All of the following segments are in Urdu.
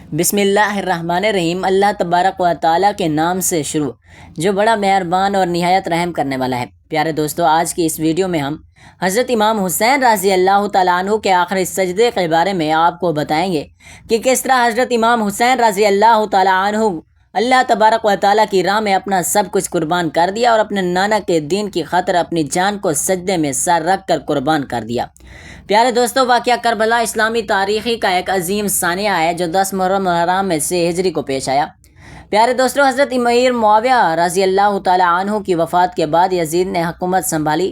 بسم اللہ الرحمن الرحیم۔ اللہ تبارک و تعالیٰ کے نام سے شروع جو بڑا مہربان اور نہایت رحم کرنے والا ہے۔ پیارے دوستو، آج کی اس ویڈیو میں ہم حضرت امام حسین رضی اللہ تعالیٰ عنہ کے آخری سجدے کے بارے میں آپ کو بتائیں گے کہ کس طرح حضرت امام حسین رضی اللہ تعالیٰ عنہ اللہ تبارک و تعالیٰ کی راہ میں اپنا سب کچھ قربان کر دیا اور اپنے نانا کے دین کی خاطر اپنی جان کو سجدے میں سر رکھ کر قربان کر دیا۔ پیارے دوستو، واقعہ کربلا اسلامی تاریخی کا ایک عظیم ثانیہ ہے جو 10 محرم الحرام میں سے ہجری کو پیش آیا۔ پیارے دوستو، حضرت امیر معاویہ رضی اللہ تعالیٰ عنہ کی وفات کے بعد یزید نے حکومت سنبھالی۔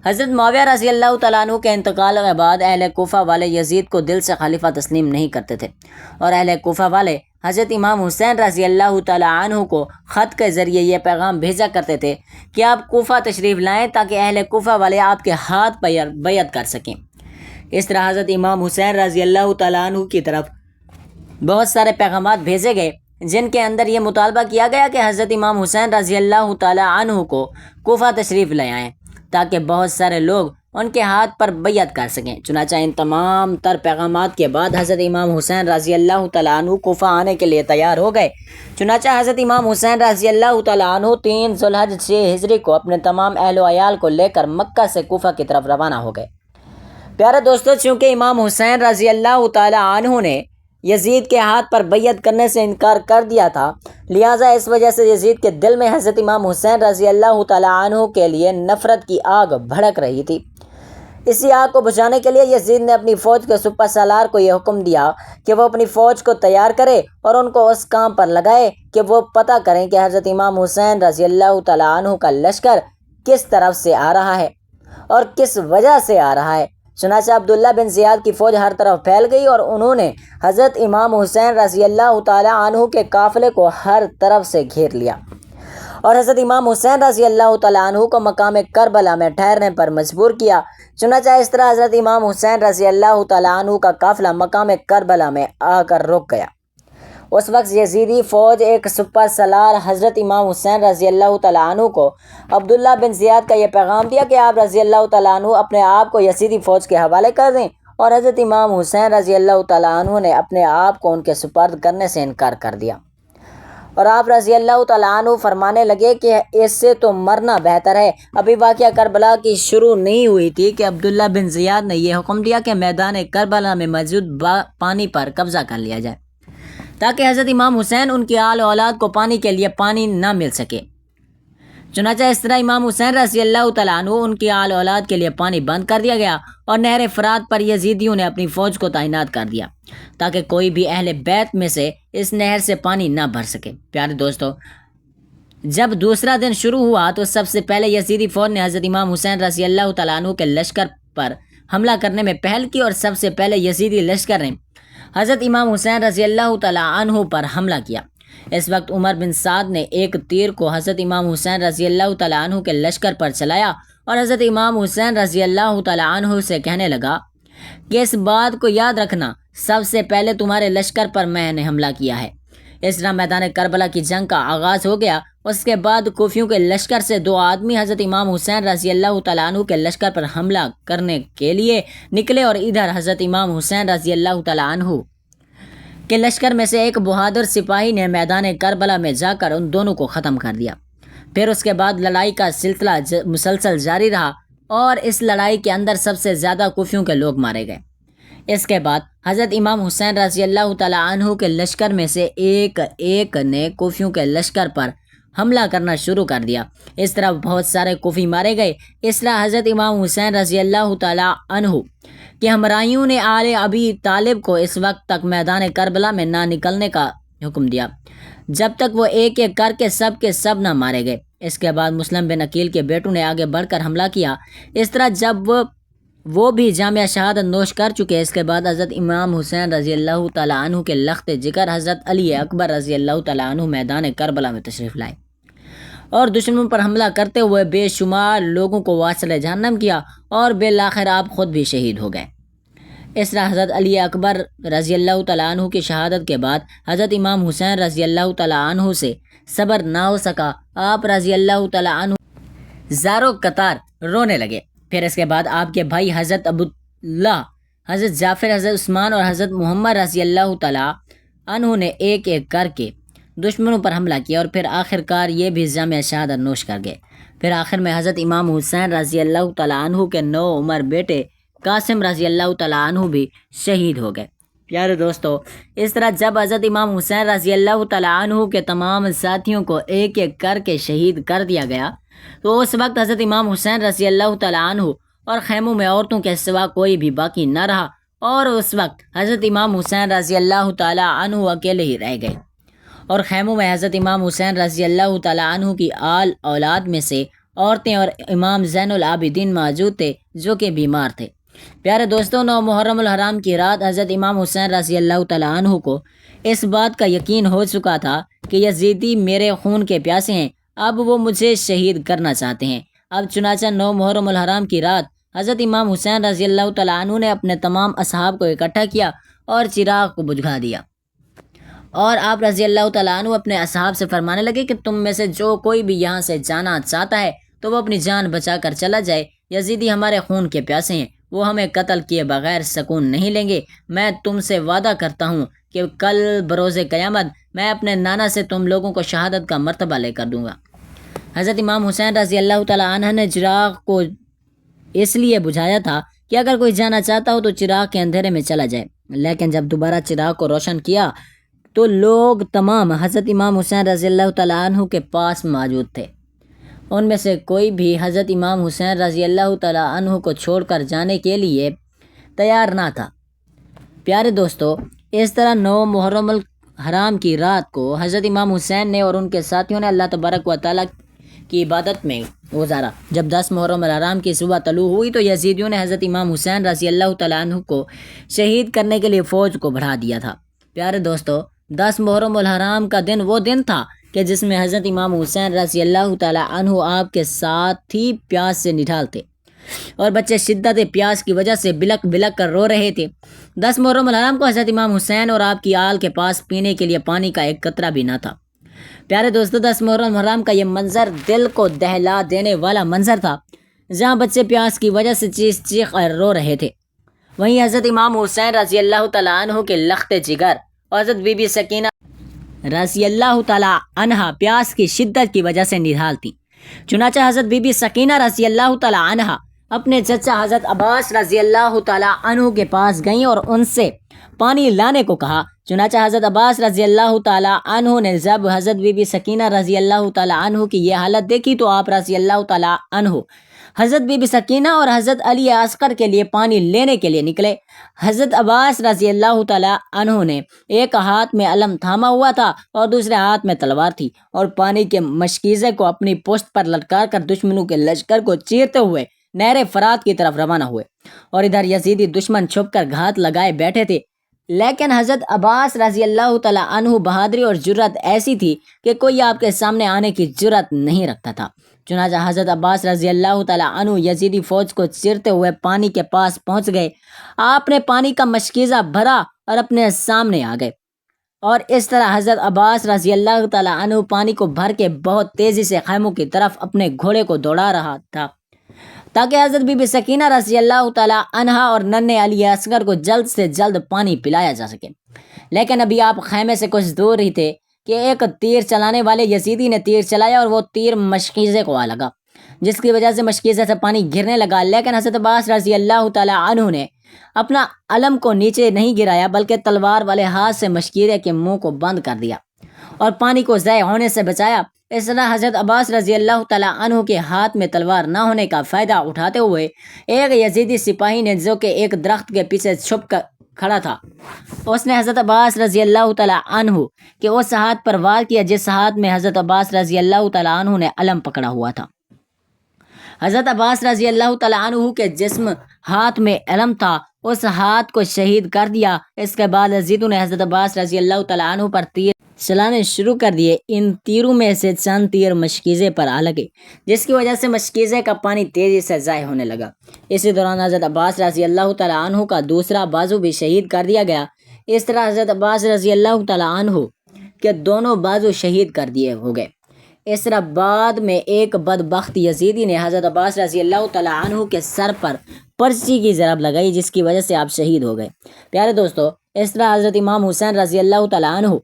حضرت معاویہ رضی اللہ تعالیٰ عنہ کے انتقال کے بعد اہل کوفہ والے یزید کو دل سے خلیفہ تسلیم نہیں کرتے تھے اور اہل کوفہ والے حضرت امام حسین رضی اللہ تعالیٰ عنہ کو خط کے ذریعے یہ پیغام بھیجا کرتے تھے کہ آپ کوفہ تشریف لائیں تاکہ اہل کوفہ والے آپ کے ہاتھ پر بیعت کر سکیں۔ اس طرح حضرت امام حسین رضی اللہ تعالیٰ عنہ کی طرف بہت سارے پیغامات بھیجے گئے جن کے اندر یہ مطالبہ کیا گیا کہ حضرت امام حسین رضی اللہ تعالیٰ عنہ کو کوفہ تشریف لے آئیں تاکہ بہت سارے لوگ ان کے ہاتھ پر بیعت کر سکیں۔ چنانچہ ان تمام تر پیغامات کے بعد حضرت امام حسین رضی اللہ تعالیٰ عنہ کوفہ آنے کے لیے تیار ہو گئے۔ چنانچہ حضرت امام حسین رضی اللہ تعالیٰ عنہ 3 ذوالحج 6 ہجری کو اپنے تمام اہل و عیال کو لے کر مکہ سے کوفہ کی طرف روانہ ہو گئے۔ پیارے دوستو، چونکہ امام حسین رضی اللہ تعالیٰ عنہ نے یزید کے ہاتھ پر بیعت کرنے سے انکار کر دیا تھا، لہٰذا اس وجہ سے یزید کے دل میں حضرت امام حسین رضی اللہ تعالیٰ عنہ کے لیے نفرت کی آگ بھڑک رہی تھی۔ اسی آگ کو بجھانے کے لیے یزید نے اپنی فوج کے سپہ سالار کو یہ حکم دیا کہ وہ اپنی فوج کو تیار کرے اور ان کو اس کام پر لگائے کہ وہ پتہ کریں کہ حضرت امام حسین رضی اللہ تعالیٰ عنہ کا لشکر کس طرف سے آ رہا ہے اور کس وجہ سے آ رہا ہے۔ چنانچہ عبداللہ بن زیاد کی فوج ہر طرف پھیل گئی اور انہوں نے حضرت امام حسین رضی اللہ تعالیٰ عنہ کے قافلے کو ہر طرف سے گھیر لیا اور حضرت امام حسین رضی اللہ تعالیٰ عنہ کو مقام کربلا میں ٹھہرنے پر مجبور کیا۔ چنانچہ اس طرح حضرت امام حسین رضی اللہ تعالیٰ عنہ کا قافلہ مقام کربلا میں آ کر رک گیا۔ اس وقت یزیدی فوج ایک سپہ سالار حضرت امام حسین رضی اللہ تعالیٰ عنہ کو عبداللہ بن زیاد کا یہ پیغام دیا کہ آپ رضی اللہ تعالیٰ عنہ اپنے آپ کو یزیدی فوج کے حوالے کر دیں، اور حضرت امام حسین رضی اللہ تعالیٰ عنہ نے اپنے آپ کو ان کے سپرد کرنے سے انکار کر دیا اور آپ رضی اللہ تعالیٰ عنہ فرمانے لگے کہ اس سے تو مرنا بہتر ہے۔ ابھی واقعہ کربلا کی شروع نہیں ہوئی تھی کہ عبداللہ بن زیاد نے یہ حکم دیا کہ میدان کربلا میں موجود پانی پر قبضہ کر لیا جائے تاکہ حضرت امام حسین ان کی آل اولاد کو پانی کے لیے پانی نہ مل سکے۔ چنانچہ اس طرح امام حسین رضی اللہ تعالیٰ عنہ ان کی آل اولاد کے لیے پانی بند کر دیا گیا اور نہر فرات پر یزیدیوں نے اپنی فوج کو تعینات کر دیا تاکہ کوئی بھی اہل بیت میں سے اس نہر سے پانی نہ بھر سکے۔ پیارے دوستو، جب دوسرا دن شروع ہوا تو سب سے پہلے یزیدی فوج نے حضرت امام حسین رضی اللہ تعالیٰ عنہ کے لشکر پر حملہ کرنے میں پہل کی اور سب سے پہلے یزیدی لشکر نے حضرت امام حسین رضی اللہ تعالیٰ عنہ پر حملہ کیا۔ اس وقت عمر بن سعد نے ایک تیر کو حضرت امام حسین رضی اللہ تعالیٰ عنہ کے لشکر پر چلایا اور حضرت امام حسین رضی اللہ تعالیٰ عنہ سے کہنے لگا کہ اس بات کو یاد رکھنا، سب سے پہلے تمہارے لشکر پر میں نے حملہ کیا ہے۔ اس طرح میدان کربلا کی جنگ کا آغاز ہو گیا۔ اس کے بعد کوفیوں کے لشکر سے 2 آدمی حضرت امام حسین رضی اللہ تعالیٰ عنہ کے لشکر پر حملہ کرنے کے لیے نکلے اور ادھر حضرت امام حسین رضی اللہ تعالیٰ عنہ کے لشکر میں سے ایک بہادر سپاہی نے میدان کربلا میں جا کر ان دونوں کو ختم کر دیا۔ پھر اس کے بعد لڑائی کا سلسلہ مسلسل جاری رہا اور اس لڑائی کے اندر سب سے زیادہ کوفیوں کے لوگ مارے گئے۔ اس کے بعد حضرت امام حسین رضی اللہ تعالیٰ عنہ کے لشکر میں سے ایک نے کوفیوں کے لشکر پر حملہ کرنا شروع کر دیا۔ اس طرح بہت سارے کوفی مارے گئے۔ اس طرح حضرت امام حسین رضی اللہ تعالیٰ عنہ کہ ہمراہیوں نے آل ابی طالب کو اس وقت تک میدان کربلا میں نہ نکلنے کا حکم دیا جب تک وہ ایک ایک کر کے سب نہ مارے گئے۔ اس کے بعد مسلم بن عقیل کے بیٹوں نے آگے بڑھ کر حملہ کیا۔ اس طرح جب وہ بھی جامعہ شہادت نوش کر چکے، اس کے بعد حضرت امام حسین رضی اللہ تعالیٰ عنہ کے لخت جگر حضرت علی اکبر رضی اللہ تعالیٰ عنہ میدان کربلا میں تشریف لائے اور دشمنوں پر حملہ کرتے ہوئے بے شمار لوگوں کو واصل جہنم کیا اور بالآخر آپ خود بھی شہید ہو گئے۔ اس طرح حضرت علی اکبر رضی اللہ تعالیٰ عنہ کی شہادت کے بعد حضرت امام حسین رضی اللہ تعالیٰ عنہ سے صبر نہ ہو سکا۔ آپ رضی اللہ تعالیٰ عنہ زاروں قطار رونے لگے۔ پھر اس کے بعد آپ کے بھائی حضرت عبداللہ، حضرت جعفر، حضرت عثمان اور حضرت محمد رضی اللہ تعالیٰ انہوں نے ایک ایک کر کے دشمنوں پر حملہ کیا اور پھر آخرکار یہ بھی جامع شہادت نوش کر گئے۔ پھر آخر میں حضرت امام حسین رضی اللہ تعالیٰ عنہ کے نو عمر بیٹے قاسم رضی اللہ تعالیٰ عنہ بھی شہید ہو گئے۔ پیارے دوستو، اس طرح جب حضرت امام حسین رضی اللہ تعالیٰ عنہ کے تمام ساتھیوں کو ایک ایک کر کے شہید کر دیا گیا تو اس وقت حضرت امام حسین رضی اللہ تعالیٰ عنہ اور خیموں میں عورتوں کے سوا کوئی بھی باقی نہ رہا، اور اس وقت حضرت امام حسین رضی اللہ تعالیٰ عنہ اکیلے ہی رہ گئے، اور خیموں میں حضرت امام حسین رضی اللہ تعالیٰ عنہ کی آل اولاد میں سے عورتیں اور امام زین العابدین موجود تھے جو کہ بیمار تھے۔ پیارے دوستوں، 9 محرم الحرام کی رات حضرت امام حسین رضی اللہ تعالیٰ عنہ کو اس بات کا یقین ہو چکا تھا کہ یزیدی میرے خون کے پیاسے ہیں، اب وہ مجھے شہید کرنا چاہتے ہیں۔ اب چنانچہ 9 محرم الحرام کی رات حضرت امام حسین رضی اللہ تعالیٰ عنہ نے اپنے تمام اصحاب کو اکٹھا کیا اور چراغ کو بجھا دیا، اور آپ رضی اللہ تعالیٰ عنہ اپنے اصحاب سے فرمانے لگے کہ تم میں سے جو کوئی بھی یہاں سے جانا چاہتا ہے تو وہ اپنی جان بچا کر چلا جائے، یزیدی ہمارے خون کے پیاسے ہیں، وہ ہمیں قتل کیے بغیر سکون نہیں لیں گے۔ میں تم سے وعدہ کرتا ہوں کہ کل بروز قیامت میں اپنے نانا سے تم لوگوں کو شہادت کا مرتبہ لے کر دوں گا۔ حضرت امام حسین رضی اللہ تعالیٰ عنہ نے چراغ کو اس لیے بجھایا تھا کہ اگر کوئی جانا چاہتا ہو تو چراغ کے اندھیرے میں چلا جائے، لیکن جب دوبارہ چراغ کو روشن کیا تو لوگ تمام حضرت امام حسین رضی اللہ تعالیٰ عنہ کے پاس موجود تھے، ان میں سے کوئی بھی حضرت امام حسین رضی اللہ تعالیٰ عنہ کو چھوڑ کر جانے کے لیے تیار نہ تھا۔ پیارے دوستو، اس طرح 9 محرم الحرام کی رات کو حضرت امام حسین نے اور ان کے ساتھیوں نے اللہ تبارک و تعالیٰ کی عبادت میں گزارا۔ جب 10 محرم الحرام کی صبح طلوع ہوئی تو یزیدیوں نے حضرت امام حسین رضی اللہ تعالیٰ عنہ کو شہید کرنے کے لیے فوج کو بڑھا دیا تھا۔ پیارے دوستو، 10 محرم الحرام کا دن وہ دن تھا کہ جس میں حضرت امام حسین رضی اللہ تعالیٰ عنہ آپ کے ساتھ ہی پیاس سے نڈھال تھے، اور بچے شدت پیاس کی وجہ سے بلک بلک کر رو رہے تھے۔ 10 محرم الحرام کو حضرت امام حسین اور آپ کی آل کے پاس پینے کے لیے پانی کا ایک قطرہ بھی نہ تھا۔ پیارے دوستو، 10 محرم الحرام کا یہ منظر دل کو دہلا دینے والا منظر تھا، جہاں بچے پیاس کی وجہ سے چیخ چیخ کر رو رہے تھے، وہیں حضرت امام حسین رضی اللہ تعالیٰ عنہ کے لخت جگر اور حضرت بی بی سکینہ رضی اللہ تعالیٰ عنہا پیاس کی شدت کی وجہ سے نڈھال تھی۔ چنانچہ حضرت بی بی سکینہ رضی اللہ تعالیٰ عنہا اپنے چچا حضرت عباس رضی اللہ تعالیٰ عنہ کے پاس گئیں اور ان سے پانی لانے کو کہا۔ چنانچہ حضرت عباس رضی اللہ تعالیٰ عنہ نے جب حضرت بی بی سکینہ رضی اللہ تعالیٰ عنہ کی یہ حالت دیکھی تو آپ رضی اللہ تعالیٰ عنہ حضرت بی بی سکینہ اور حضرت علی اصغر کے لیے پانی لینے کے لیے نکلے۔ حضرت عباس رضی اللہ تعالیٰ عنہ نے ایک ہاتھ میں علم تھاما ہوا تھا اور دوسرے ہاتھ میں تلوار تھی، اور پانی کے مشکیزے کو اپنی پشت پر لٹکا کر دشمنوں کے لشکر کو چیرتے ہوئے نہر فرات کی طرف روانہ ہوئے، اور ادھر یزیدی دشمن چھپ کر گھات لگائے بیٹھے تھے، لیکن حضرت عباس رضی اللہ تعالیٰ عنہ بہادری اور جرت ایسی تھی کہ کوئی آپ کے سامنے آنے کی جرت نہیں رکھتا تھا۔ چنانچہ حضرت عباس رضی اللہ تعالیٰ عنہ یزیدی فوج کو چیرتے ہوئے پانی کے پاس پہنچ گئے۔ آپ نے پانی کا مشکیزہ بھرا اور اپنے سامنے آ گئے، اور اس طرح حضرت عباس رضی اللہ تعالیٰ عنہ پانی کو بھر کے بہت تیزی سے خیموں کی طرف اپنے گھوڑے کو دوڑا رہا تھا تاکہ حضرت بی بی سکینہ رضی اللہ تعالیٰ عنہا اور ننھے علی اصغر کو جلد سے جلد پانی پلایا جا سکے۔ لیکن ابھی آپ خیمے سے کچھ دور ہی تھے کہ ایک تیر چلانے والے یزیدی نے تیر چلایا، اور وہ تیر مشکیزے کو آ لگا، جس کی وجہ سے مشکیزے سے پانی گرنے لگا، لیکن حضرت عباس رضی اللہ تعالیٰ عنہ نے اپنا علم کو نیچے نہیں گرایا بلکہ تلوار والے ہاتھ سے مشکیزے کے منہ کو بند کر دیا اور پانی کو ضائع ہونے سے بچایا۔ اس طرح حضرت عباس رضی اللہ تعالیٰ عنہ کے ہاتھ میں تلوار نہ ہونے کا فائدہ اٹھاتے ہوئے ایک یزیدی سپاہی نے جو کہ ایک درخت کے پیچھے چھپ کر کھڑا تھا، اس نے حضرت عباس رضی اللہ تعالیٰ عنہ کے اس ہاتھ پر وار کیا جس ہاتھ میں حضرت عباس رضی اللہ تعالیٰ عنہ نے علم پکڑا ہوا تھا۔ حضرت عباس رضی اللہ تعالیٰ عنہ کے جسم ہاتھ میں علم تھا، اس ہاتھ کو شہید کر دیا۔ اس کے بعد یزیدوں نے حضرت عباس رضی اللہ تعالیٰ عنہ پر تیر چلانے شروع کر دیے۔ ان تیروں میں سے چند تیر مشکیزے پر آ لگے، جس کی وجہ سے مشکیزے کا پانی تیزی سے ضائع ہونے لگا۔ اسی دوران حضرت عباس رضی اللہ تعالیٰ عنہ کا دوسرا بازو بھی شہید کر دیا گیا۔ اس طرح حضرت عباس رضی اللہ تعالیٰ عنہ کے دونوں بازو شہید کر دیے ہو گئے۔ اس طرح بعد میں ایک بدبخت یزیدی نے حضرت عباس رضی اللہ تعالیٰ عنہ کے سر پر پرچی کی ضرب لگائی، جس کی وجہ سے آپ شہید ہو گئے۔ پیارے دوستو، اس طرح حضرت امام حسین رضی اللہ تعالیٰ عنہ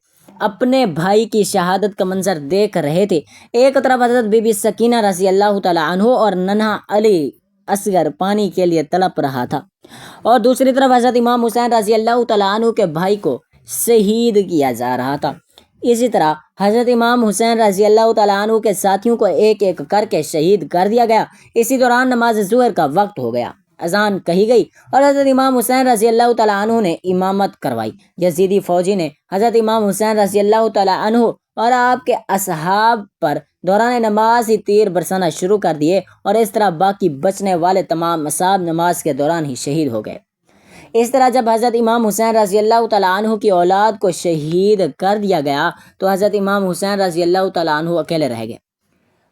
اپنے بھائی کی شہادت کا منظر دیکھ رہے تھے۔ ایک طرف حضرت بی بی سکینہ رضی اللہ تعالیٰ عنہ اور ننھا علی اصغر پانی کے لیے تڑپ رہا تھا، اور دوسری طرف حضرت امام حسین رضی اللہ تعالیٰ عنہ کے بھائی کو شہید کیا جا رہا تھا۔ اسی طرح حضرت امام حسین رضی اللہ تعالیٰ عنہ کے ساتھیوں کو ایک ایک کر کے شہید کر دیا گیا۔ اسی دوران نماز ظہر کا وقت ہو گیا، اذان کہی گئی اور حضرت امام حسین رضی اللہ تعالیٰ عنہ نے امامت کروائی۔ یزیدی فوجی نے حضرت امام حسین رضی اللہ تعالیٰ عنہ اور آپ کے اصحاب پر دوران نماز ہی تیر برسانا شروع کر دیے، اور اس طرح باقی بچنے والے تمام اصحاب نماز کے دوران ہی شہید ہو گئے۔ اس طرح جب حضرت امام حسین رضی اللہ تعالیٰ عنہ کی اولاد کو شہید کر دیا گیا تو حضرت امام حسین رضی اللہ تعالیٰ عنہ اکیلے رہ گئے۔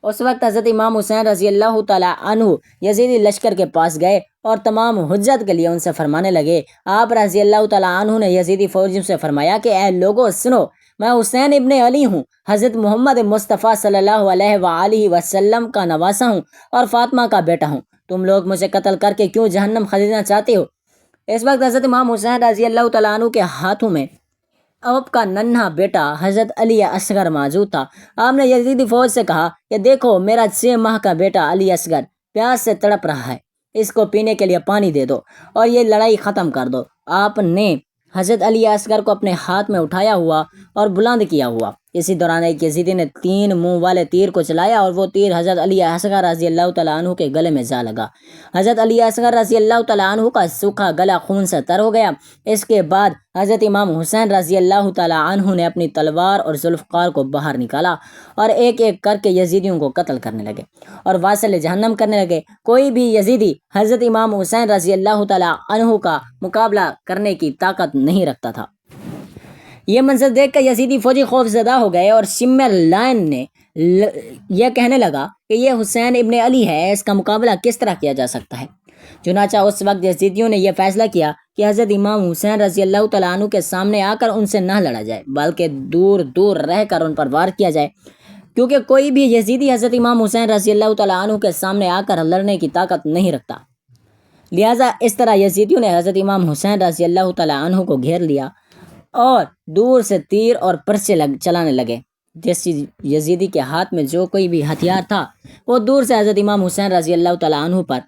اس وقت حضرت امام حسین رضی اللہ تعالیٰ عنہ یزیدی لشکر کے پاس گئے اور تمام حجت کے لیے ان سے فرمانے لگے۔ آپ رضی اللہ تعالیٰ عنہ نے یزیدی فوجیوں سے فرمایا کہ اے لوگو سنو، میں حسین ابن علی ہوں، حضرت محمد مصطفیٰ صلی اللہ علیہ وآلہ وسلم کا نواسہ ہوں اور فاطمہ کا بیٹا ہوں۔ تم لوگ مجھے قتل کر کے کیوں جہنم خریدنا چاہتے ہو؟ اس وقت حضرت امام حسین رضی اللہ تعالیٰ عنہ کے ہاتھوں میں آپ کا ننھا بیٹا حضرت علی اصغر موجود تھا۔ آپ نے یزیدی فوج سے کہا کہ دیکھو، میرا 6 ماہ کا بیٹا علی اصغر پیاس سے تڑپ رہا ہے، اس کو پینے کے لیے پانی دے دو اور یہ لڑائی ختم کر دو۔ آپ نے حضرت علی اصغر کو اپنے ہاتھ میں اٹھایا ہوا اور بلند کیا ہوا۔ اسی دوران ایک یزیدی نے 3 منہ والے تیر کو چلایا اور وہ تیر حضرت علی اصغر رضی اللہ تعالیٰ عنہ کے گلے میں جا لگا۔ حضرت علی اصغر رضی اللہ تعالیٰ عنہ کا سوکھا گلا خون سے تر ہو گیا۔ اس کے بعد حضرت امام حسین رضی اللہ تعالیٰ عنہ نے اپنی تلوار اور ذوالفقار کو باہر نکالا اور ایک ایک کر کے یزیدیوں کو قتل کرنے لگے اور واصل جہنم کرنے لگے۔ کوئی بھی یزیدی حضرت امام حسین رضی اللہ تعالیٰ عنہ کا مقابلہ کرنے کی طاقت نہیں رکھتا تھا۔ یہ منظر دیکھ کر یزیدی فوجی خوف زدہ ہو گئے اور شمر لائن نے یہ کہنے لگا کہ یہ حسین ابن علی ہے، اس کا مقابلہ کس طرح کیا جا سکتا ہے؟ چنانچہ اس وقت یزیدیوں نے یہ فیصلہ کیا کہ حضرت امام حسین رضی اللہ تعالیٰ عنہ کے سامنے آ کر ان سے نہ لڑا جائے، بلکہ دور دور رہ کر ان پر وار کیا جائے، کیونکہ کوئی بھی یزیدی حضرت امام حسین رضی اللہ تعالیٰ عنہ کے سامنے آ کر لڑنے کی طاقت نہیں رکھتا۔ لہٰذا اس طرح یزیدیوں نے حضرت امام حسین رضی اللہ تعالیٰ عنہ کو گھیر لیا اور دور سے تیر اور پرچے چلانے لگے۔ جس یزیدی کے ہاتھ میں جو کوئی بھی ہتھیار تھا وہ دور سے حضرت امام حسین رضی اللہ تعالیٰ عنہ پر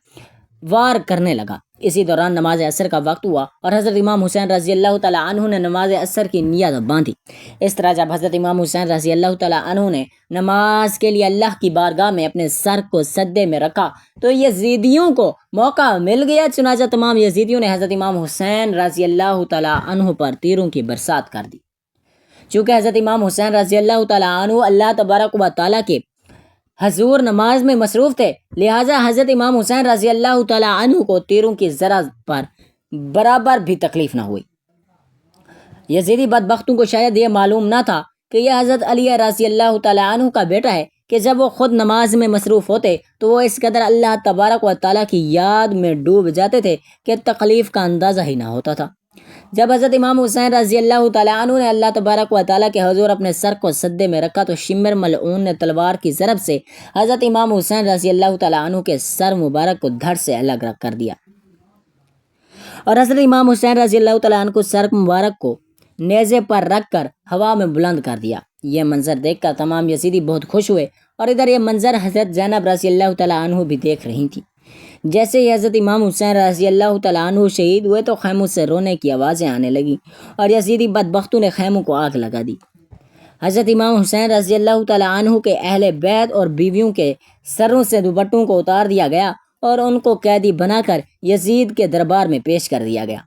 وار کرنے لگا۔ اسی دوران نماز عصر کا وقت ہوا اور حضرت امام حسین رضی اللہ تعالیٰ عنہ نے نماز عصر کی نیت باندھی۔ اس طرح جب حضرت امام حسین رضی اللہ تعالیٰ عنہ نے نماز کے لیے اللہ کی بارگاہ میں اپنے سر کو سجدے میں رکھا تو یزیدیوں کو موقع مل گیا، چنانچہ تمام یزیدیوں نے حضرت امام حسین رضی اللہ تعالیٰ عنہ پر تیروں کی برسات کر دی۔ چونکہ حضرت امام حسین رضی اللہ تعالیٰ عنہ اللہ تبارک و تعالیٰ کے حضور نماز میں مصروف تھے، لہٰذا حضرت امام حسین رضی اللہ تعالیٰ عنہ کو تیروں کی ذرا پر برابر بھی تکلیف نہ ہوئی۔ یزیدی بدبختوں کو شاید یہ معلوم نہ تھا کہ یہ حضرت علی رضی اللہ تعالیٰ عنہ کا بیٹا ہے کہ جب وہ خود نماز میں مصروف ہوتے تو وہ اس قدر اللہ تبارک و تعالیٰ کی یاد میں ڈوب جاتے تھے کہ تکلیف کا اندازہ ہی نہ ہوتا تھا۔ جب حضرت امام حسین رضی اللہ تعالیٰ عنہ نے اللہ تبارک و تعالیٰ کے حضور اپنے سر کو سجدے میں رکھا تو شمر ملعون نے تلوار کی ضرب سے حضرت امام حسین رضی اللہ تعالیٰ عنہ کے سر مبارک کو دھڑ سے الگ کر دیا اور حضرت امام حسین رضی اللہ تعالیٰ عنہ کو سر مبارک کو نیزے پر رکھ کر ہوا میں بلند کر دیا۔ یہ منظر دیکھ کر تمام یزیدی بہت خوش ہوئے اور ادھر یہ منظر حضرت زینب رضی اللہ تعالیٰ عنہ بھی دیکھ رہی تھی۔ جیسے ہی حضرت امام حسین رضی اللہ تعالیٰ عنہ شہید ہوئے تو خیموں سے رونے کی آوازیں آنے لگیں اور یزیدی بدبختوں نے خیموں کو آگ لگا دی۔ حضرت امام حسین رضی اللہ تعالیٰ عنہ کے اہل بیت اور بیویوں کے سروں سے دوپٹوں کو اتار دیا گیا اور ان کو قیدی بنا کر یزید کے دربار میں پیش کر دیا گیا۔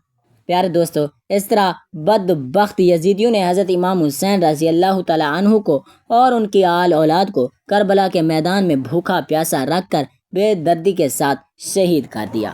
پیارے دوستو، اس طرح بدبخت یزیدیوں نے حضرت امام حسین رضی اللہ تعالیٰ عنہ کو اور ان کی آل اولاد کو کربلا کے میدان میں بھوکا پیاسا رکھ کر بے دردی کے ساتھ شہید کر دیا۔